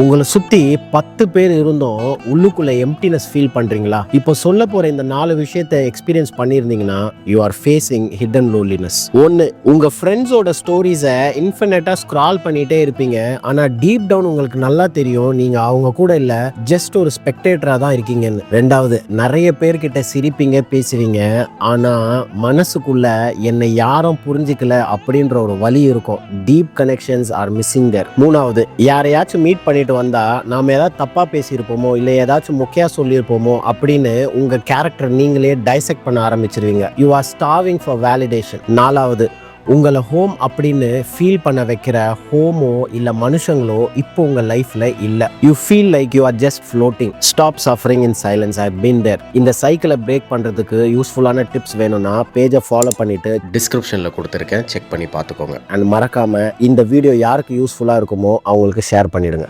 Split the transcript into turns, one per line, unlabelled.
உங்களை சுத்தி 10 பேர் இருந்தும் உள்ளுக்குள்ள எம்டினஸ் ஃபீல் பண்றீங்களா? இப்போ சொல்ல போற இந்த 4 விஷயத்தை எக்ஸ்பீரியன்ஸ் பண்ணியிருந்தீங்கன்னா you are facing hidden loneliness. ஒன்னு, உங்க ஃப்ரெண்ட்ஸோட ஸ்டோரிஸை இன்ஃபினிட்டா ஸ்க்ரால் பண்ணிட்டே இருப்பீங்க. ஆனா டீப் டவுன் உங்களுக்கு நல்லா தெரியும் நீங்க அவங்க கூட இல்ல, ஜஸ்ட் ஒரு ஸ்பெக்டேட்டரா தான் இருக்கீங்கன்னு. ரெண்டாவது, நிறைய பேர்கிட்ட சிரிப்பீங்க, பேசுவீங்க, ஆனா மனசுக்குள்ள என்னை யாரும் புரிஞ்சுக்கல அப்படின்ற ஒரு வலி இருக்கும். டீப் கனெக்ஷன்ஸ் ஆர் மிஸ்ஸிங் தேர். மூணாவது, யாரையாச்சும் மீட் பண்ணிட்டு வந்தா நாம ஏதாவது தப்பா பேசியிருப்போமோ இல்ல ஏதாச்சும் மொக்கையா சொல்லியிருப்போமோ அப்படின்னு உங்க கேரக்டர் நீங்களே டைசெக்ட் பண்ண ஆரம்பிச்சிருவீங்க. You are starving for validation. நாலாவது, உங்களை ஹோம் அப்படின்னு ஃபீல் பண்ண வைக்கிற ஹோமோ இல்ல மனுஷங்களோ இப்போ உங்க லைஃப்ல இல்ல. You feel like you are just floating. Stop suffering in silence. I been there. இந்த சைக்கிளை பிரேக் பண்றதுக்கு யூஸ்ஃபுல்லான டிப்ஸ் வேணும்னா பேஜை ஃபாலோ பண்ணிட்டு டிஸ்கிரிப்ஷன்ல கொடுத்துருக்கேன், செக் பண்ணி பார்த்துக்கோங்க. அண்ட் மறக்காம இந்த வீடியோ யாருக்கு யூஸ்ஃபுல்லா இருக்குமோ அவங்களுக்கு ஷேர் பண்ணிடுங்க.